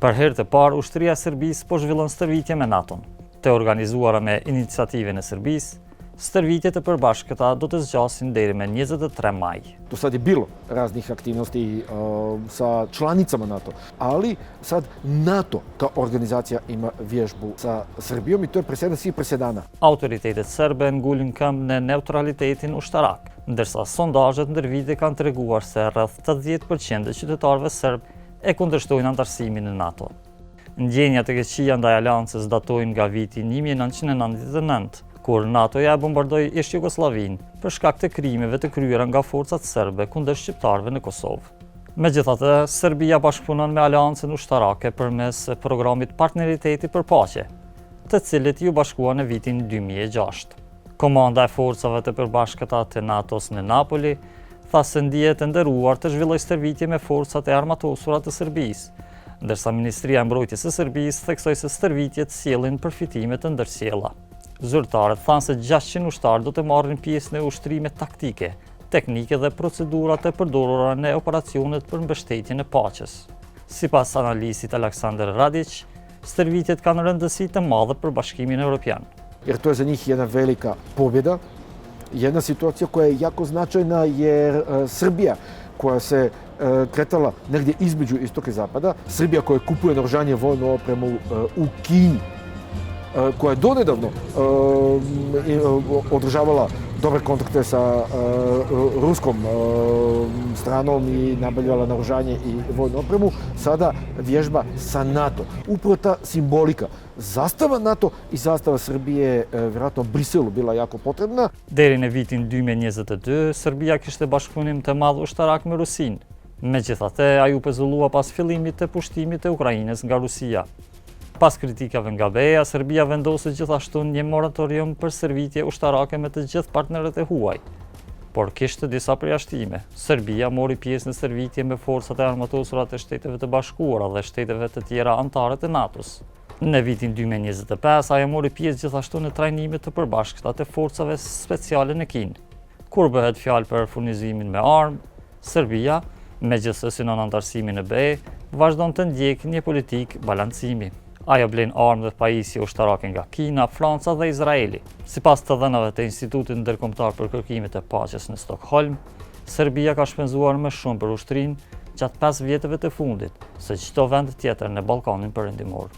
Për herë të parë, ushtria e Serbisë po zhvillon stërvitje me NATO-n. Të organizuara me iniciativën e Serbisë, stërvitjet e përbashkëta do të zgjasin deri me 23 maj. Do sad je bilo raznih aktivnosti sa članicama NATO, ali sad NATO kao organizacija ima vježbu sa Srbijom i to je presedan svih presedana. Autoritetet serbe ngulin këmbë në neutralitetin ushtarak, ndërsa sondazhet ndërvite kanë treguar se rreth 80% e qytetarëve serb e kundërshtojnë antarësimin në NATO. Ndjenjat e keqia ndaj aleancës datojnë nga viti 1999, kur NATO-ja bombardoi ish Jugosllavinë për shkak të krimeve të kryera nga forcat serbe kundër shqiptarëve në Kosovë. Megjithatë, Serbia bashkëpunon me aleancën ushtarake përmes programit Partneriteti për Paqe, të cilit ju bashkua në vitin 2006. Komanda e forcave të përbashkëta të NATO-s në Napoli tha se ndihet e nderuar të zhvillojë stërvitje me forcat e armatosura të Serbisë, ndërsa Ministria e Mbrojtjes së Serbisë theksoi se stërvitjet sjellin përfitime të ndërsjella. Zyrtarët thanë se 600 ushtarë do të marrin pjesë në ushtrime taktike, teknike dhe procedurat e përdorura në operacionet për mbështetjen e paqes. Sipas analistit Aleksandar Radić, stërvitjet kanë rëndësi të madhe për Bashkimin Evropian. Jer to je za njih jedna velika pobjeda, jedna situacija koja je jako značajna jer Srbija koja se kretala negdje između istoka i zapada, Srbija koja kupuje naoružanje vojnu opremu u Kini, koja je donedavno održavala dobre kontakte sa ruskom stranom i nabavljala naoružanje i vojnu opremu, sada vježba sa NATO. Upravo ta simbolika, zastava NATO i zastava Srbije vjerojatno Briselu bila jako potrebna. Deri në vitin 2022, Serbia kishte bashkëpunim të madh ushtarak me Rusinë. Megjithatë, ai u pezullua pas fillimit të pushtimit të Ukrainës nga Rusia. Pas kritikave nga BE-ja, Serbia vendosi gjithashtu një moratorium për stërvitje ushtarake me të gjithë partnerët e huaj, por kishte disa përjashtime. Serbia mori pjesë në stërvitje me forcat e armatosura të Shteteve të Bashkuara dhe shteteve të tjera anëtare të NATO-s. Në vitin 2025, ajo mori pjesë gjithashtu në trajnimet të përbashkëta të forcave speciale në Kinë. Kur bëhet fjalë për furnizimin me armë, Serbia, megjithëse në antarësimin e BE, vazhdon të ndjekë një politik balancimi. Ajo blen armë dhe pajisje ushtarake nga Kina, Franca dhe Izraeli. Sipas të dhënave të Institutit Ndërkombëtar për Kërkimet e Paqes në Stockholm, Serbia ka shpenzuar më shumë për ushtrinë gjatë 5 vjetëve të fundit se çdo vend tjetër në Ballkanin Perëndimor.